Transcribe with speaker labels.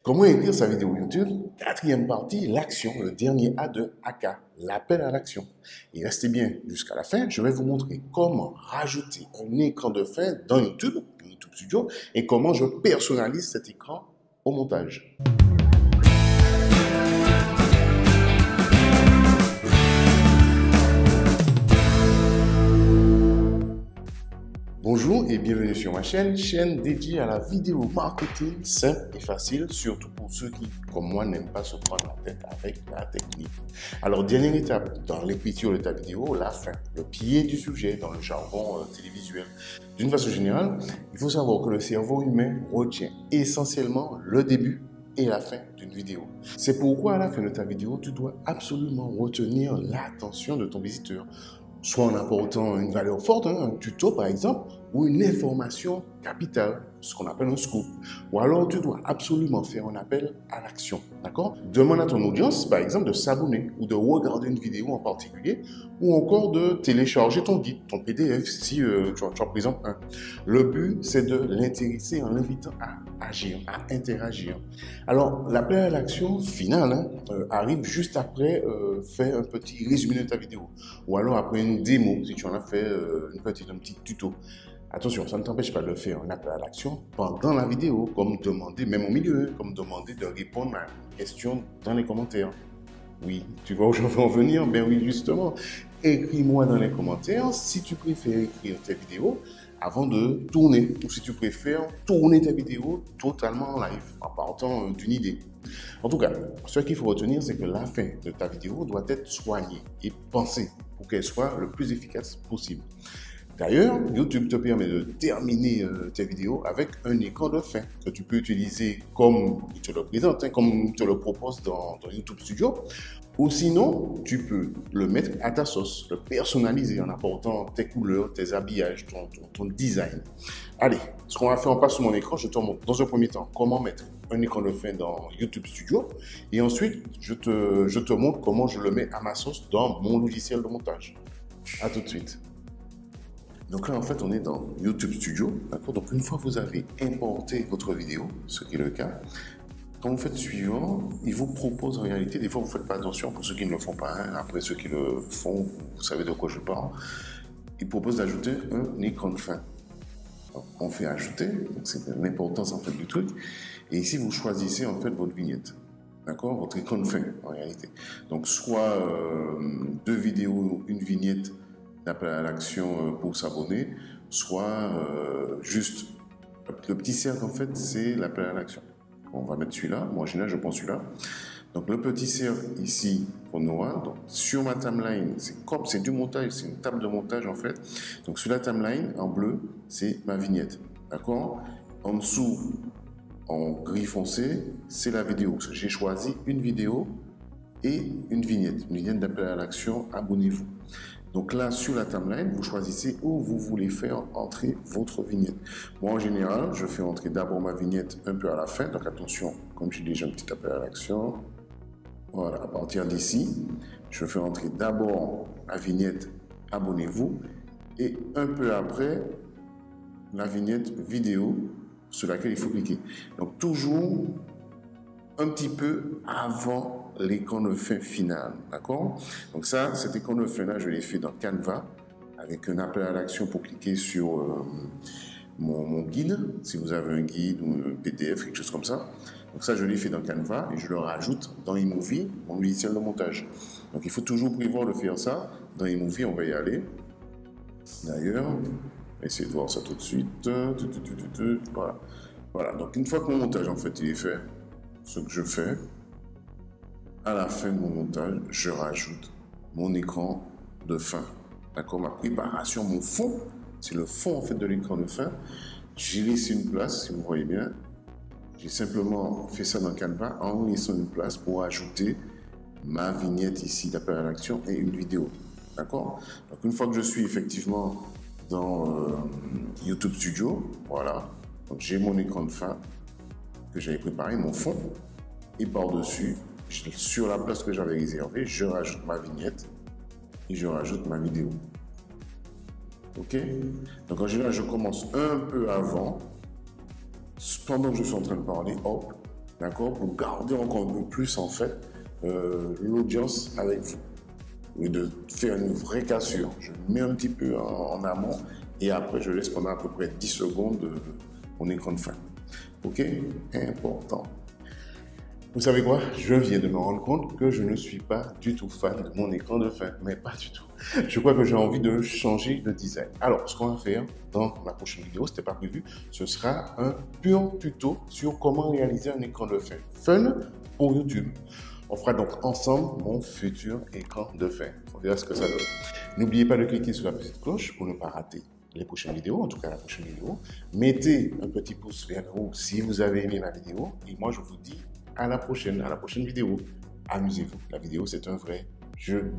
Speaker 1: Comment écrire sa vidéo YouTube? Quatrième partie, l'action, le dernier A de AK, l'appel à l'action. Et restez bien jusqu'à la fin, je vais vous montrer comment rajouter un écran de fin dans YouTube Studio, et comment je personnalise cet écran au montage. Bonjour et bienvenue sur ma chaîne dédiée à la vidéo marketing simple et facile, surtout pour ceux qui, comme moi, n'aiment pas se prendre la tête avec la technique. Alors, dernière étape dans l'écriture de ta vidéo, la fin, le pied du sujet dans le jargon télévisuel. D'une façon générale, il faut savoir que le cerveau humain retient essentiellement le début et la fin d'une vidéo. C'est pourquoi à la fin de ta vidéo, tu dois absolument retenir l'attention de ton visiteur, soit en apportant une valeur forte, un tuto par exemple, ou une information capitale, ce qu'on appelle un scoop. Ou alors tu dois absolument faire un appel à l'action, d'accord? Demande à ton audience, par exemple, de s'abonner ou de regarder une vidéo en particulier, ou encore de télécharger ton guide, ton PDF, si tu en présentes un. Le but, c'est de l'intéresser en l'invitant à agir, à interagir. Alors, l'appel à l'action final arrive juste après faire un petit résumé de ta vidéo, ou alors après une démo, si tu en as fait un petit tuto. Attention, ça ne t'empêche pas de faire un appel à l'action pendant la vidéo, comme demander, même au milieu, comme demander de répondre à une question dans les commentaires. Oui, tu vois où je veux en venir? Ben oui, justement. Écris-moi dans les commentaires si tu préfères écrire tes vidéos avant de tourner, ou si tu préfères tourner tes vidéos totalement en live, en partant d'une idée. En tout cas, ce qu'il faut retenir, c'est que la fin de ta vidéo doit être soignée et pensée pour qu'elle soit le plus efficace possible. D'ailleurs, YouTube te permet de terminer tes vidéos avec un écran de fin que tu peux utiliser comme il te le présente, comme il te le propose dans YouTube Studio. Ou sinon, tu peux le mettre à ta sauce, le personnaliser en apportant tes couleurs, tes habillages, ton design. Allez, ce qu'on va faire, on passe sur mon écran. Je te montre dans un premier temps comment mettre un écran de fin dans YouTube Studio. Et ensuite, je te montre comment je le mets à ma sauce dans mon logiciel de montage. À tout de suite. Donc là, en fait, on est dans YouTube Studio, d'accord? Donc, une fois que vous avez importé votre vidéo, ce qui est le cas, quand vous faites suivant, il vous propose en réalité, des fois vous ne faites pas attention pour ceux qui ne le font pas, après ceux qui le font, vous savez de quoi je parle, il propose d'ajouter un écran de fin. Donc, on fait ajouter, c'est l'importance en fait du truc, et ici vous choisissez en fait votre vignette, d'accord? Votre écran de fin en réalité. Donc, soit deux vidéos, une vignette, d'appel à l'action pour s'abonner, soit juste le petit cercle en fait c'est l'appel à l'action. On va mettre celui-là, moi en général je prends celui-là. Donc le petit cercle ici pour Noah, donc sur ma timeline, c'est du montage, c'est une table de montage en fait. Donc sur la timeline en bleu, c'est ma vignette, d'accord? En dessous, en gris foncé, c'est la vidéo. J'ai choisi une vidéo et une vignette d'appel à l'action, abonnez-vous. Donc là, sur la timeline, vous choisissez où vous voulez faire entrer votre vignette. Moi, en général, je fais entrer d'abord ma vignette un peu à la fin. Donc attention, comme j'ai déjà un petit appel à l'action, voilà, à partir d'ici, je fais entrer d'abord la vignette « Abonnez-vous » et un peu après, la vignette « Vidéo » sur laquelle il faut cliquer. Donc toujours un petit peu avant l'écran de fin final, d'accord? Donc ça, cet écran de fin là, je l'ai fait dans Canva avec un appel à l'action pour cliquer sur mon guide, si vous avez un guide ou un PDF, quelque chose comme ça. Donc ça, je l'ai fait dans Canva et je le rajoute dans iMovie, mon logiciel de montage. Donc il faut toujours prévoir de faire ça. Dans iMovie, on va y aller. D'ailleurs, on va essayer de voir ça tout de suite. Voilà. Voilà. Donc une fois que mon montage en fait il est fait, ce que je fais, à la fin de mon montage, je rajoute mon écran de fin. D'accord? Ma préparation, mon fond, c'est le fond en fait de l'écran de fin. J'ai laissé une place, si vous voyez bien. J'ai simplement fait ça dans Canva en laissant une place pour ajouter ma vignette ici d'appel à l'action et une vidéo. D'accord? Donc une fois que je suis effectivement dans YouTube Studio, voilà. Donc j'ai mon écran de fin que j'avais préparé, mon fond, et par-dessus, sur la place que j'avais réservée, je rajoute ma vignette et je rajoute ma vidéo. Ok? Donc en général, je commence un peu avant, pendant que je suis en train de parler, hop, d'accord, pour garder encore un peu plus, en fait, l'audience avec vous. Et de faire une vraie cassure. Je mets un petit peu en amont et après, je laisse pendant à peu près 10 secondes mon écran de fin. OK? Important. Vous savez quoi? Je viens de me rendre compte que je ne suis pas du tout fan de mon écran de fin, mais pas du tout. Je crois que j'ai envie de changer de design. Alors, ce qu'on va faire dans la prochaine vidéo, ce n'était pas prévu, ce sera un pur tuto sur comment réaliser un écran de fin fun pour YouTube. On fera donc ensemble mon futur écran de fin. On verra ce que ça donne. N'oubliez pas de cliquer sur la petite cloche pour ne pas rater les prochaines vidéos, en tout cas la prochaine vidéo. Mettez un petit pouce vers le haut si vous avez aimé la vidéo. Et moi, je vous dis à la prochaine vidéo. Amusez-vous. La vidéo, c'est un vrai jeu.